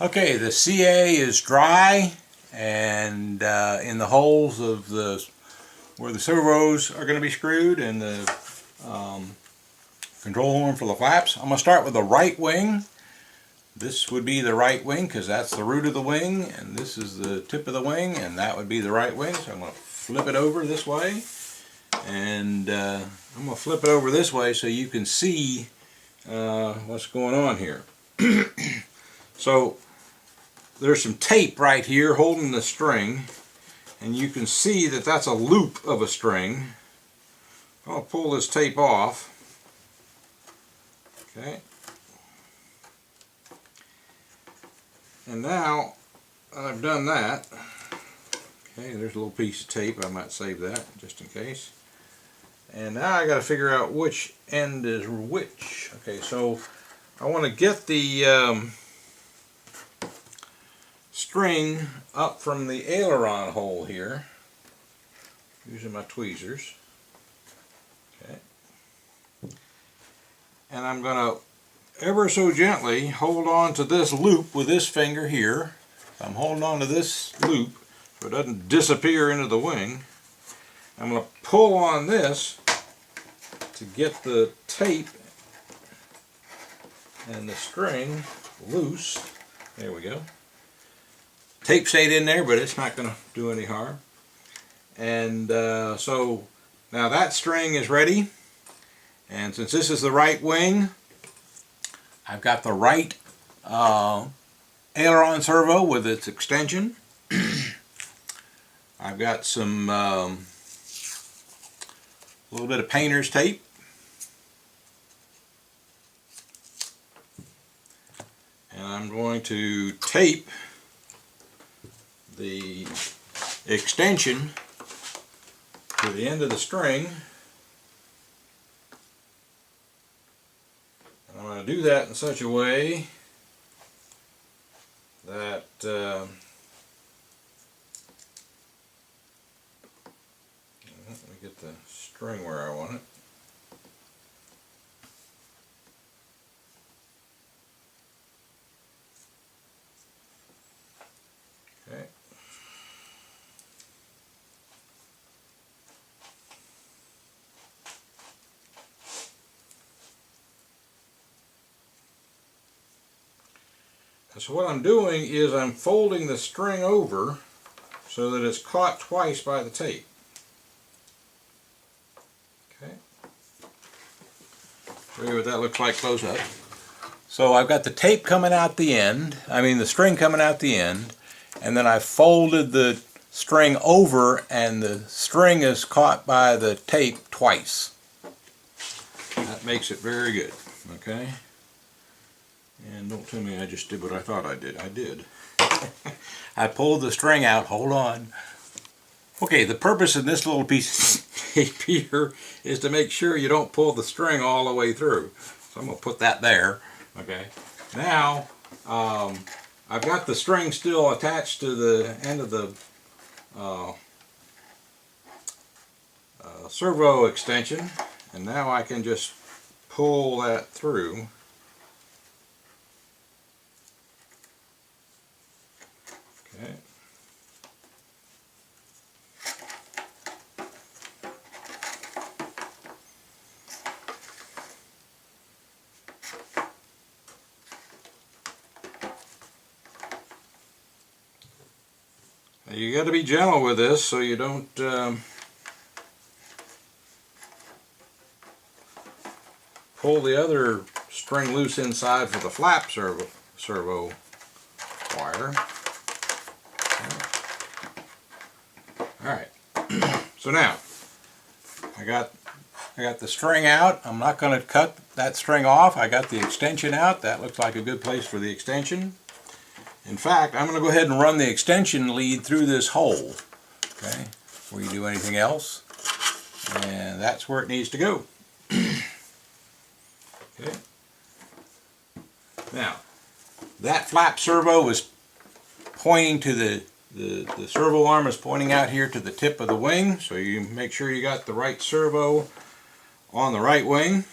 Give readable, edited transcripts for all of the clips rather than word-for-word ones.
Okay, the CA is dry, and in the holes of where the servos are going to be screwed and the control horn for the flaps. I'm going to start with the right wing. This would be the right wing because that's the root of the wing, and this is the tip of the wing, and that would be the right wing. So I'm going to flip it over this way, and I'm going to flip it over this way so you can see what's going on here. So there's some tape right here holding the string, and you can see that that's a loop of a string. I'll pull this tape off. Okay. And now I've done that. Okay, there's a little piece of tape. I might save that just in case. And now I got to figure out which end is which. Okay, so I want to get the string up from the aileron hole here using my tweezers. Okay. And I'm going to ever so gently hold on to this loop with this finger here. I'm holding on to this loop so it doesn't disappear into the wing. I'm going to pull on this to get the tape and the string loose. There we go. Tape stayed in there, but it's not going to do any harm. And so now that string is ready. And since this is the right wing, I've got the right aileron servo with its extension. I've got some little bit of painter's tape. And I'm going to tape the extension to the end of the string. And I'm going to do that in such a way that let me get the string where I want it. Okay. So what I'm doing is I'm folding the string over so that it's caught twice by the tape. Okay. Show you what that looks like close up. So I've got the tape coming out the end, the string coming out the end, and then I folded the string over and the string is caught by the tape twice. That makes it very good. Okay. And don't tell me I just did what I thought I did. I did. I pulled the string out. Hold on. Okay, the purpose of this little piece of tape here is to make sure you don't pull the string all the way through. So I'm going to put that there. Okay. Now, I've got the string still attached to the end of the servo extension. And now I can just pull that through. Okay. Now you got to be gentle with this so you don't pull the other string loose inside for the flap servo wire. Alright, so now I got the string out. I'm not going to cut that string off. I got the extension out. That looks like a good place for the extension. In fact, I'm going to go ahead and run the extension lead through this hole, okay, before you do anything else. And that's where it needs to go. Okay. Now, that flap servo is pointing to the servo arm is pointing out here to the tip of the wing, so you make sure you got the right servo on the right wing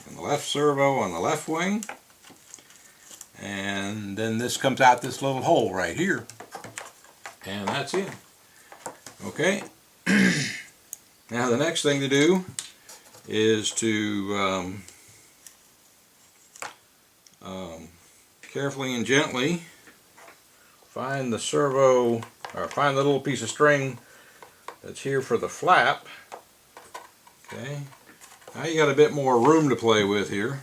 and the left servo on the left wing. and then this comes out this little hole right here, and that's it. Okay. Now the next thing to do is to carefully and gently find the servo, or find the little piece of string that's here for the flap. Okay. Now you got a bit more room to play with here,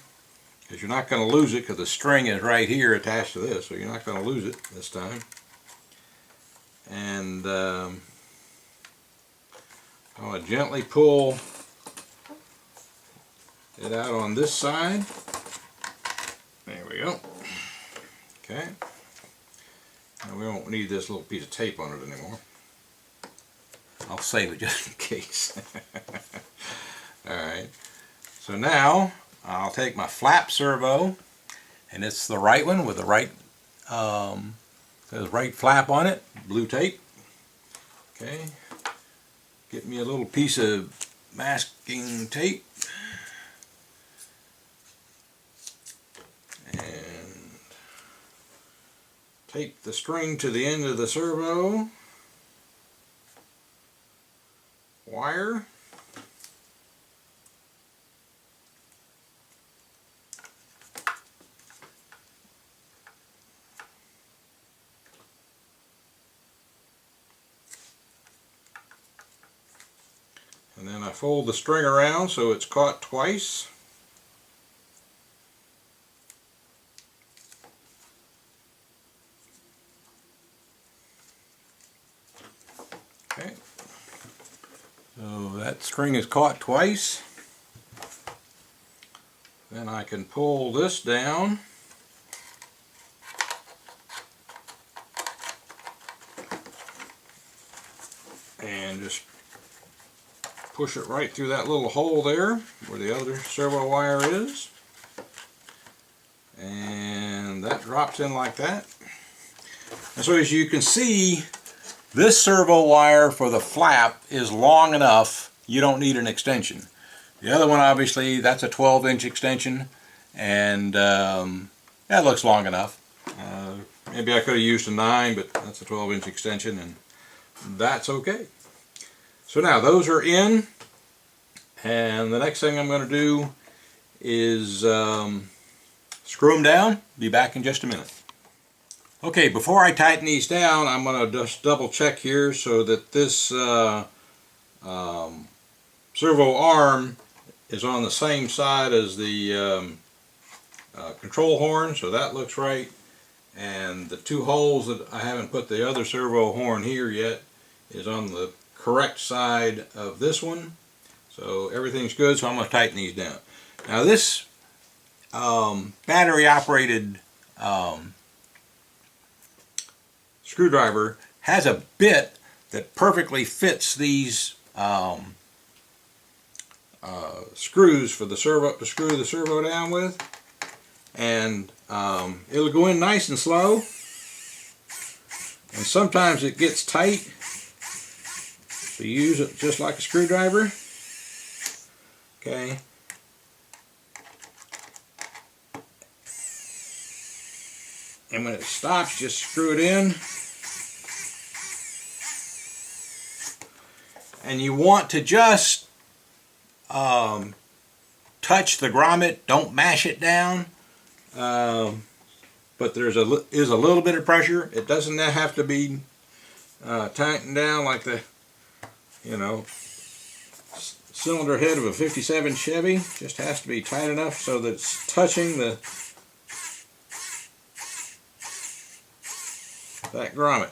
because you're not going to lose it, because the string is right here attached to this, so you're not going to lose it this time. And I'm going to gently pull it out on this side. There we go. Okay. Now we don't need this little piece of tape on it anymore. I'll save it just in case. Alright. So now I'll take my flap servo, and it's the right one with the right flap on it, blue tape. Okay. Get me a little piece of masking tape. And tape the string to the end of the servo wire. And then I fold the string around so it's caught twice. Okay. So that string is caught twice. Then I can pull this down. And just push it right through that little hole there where the other servo wire is, and that drops in like that. And so as you can see, this servo wire for the flap is long enough, you don't need an extension. The other one, obviously, that's a 12-inch extension, and that looks long enough. Maybe I could have used a 9, but that's a 12-inch extension, and that's okay. So now those are in, and the next thing I'm going to do is screw them down. Be back in just a minute. Okay, before I tighten these down, I'm going to just double check here so that this servo arm is on the same side as the control horn, so that looks right. And the two holes that I haven't put the other servo horn here yet is on the correct side of this one, so everything's good. So I'm going to tighten these down. Now this battery operated screwdriver has a bit that perfectly fits these screws for the servo to screw the servo down with, and it'll go in nice and slow, and sometimes it gets tight. So you use it just like a screwdriver. Okay. And when it stops, just screw it in. And you want to just touch the grommet, don't mash it down. But there is a little bit of pressure. It doesn't have to be tightened down like the cylinder head of a 57 Chevy. Just has to be tight enough so that it's touching that grommet.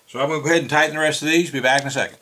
So I'm going to go ahead and tighten the rest of these. Be back in a second.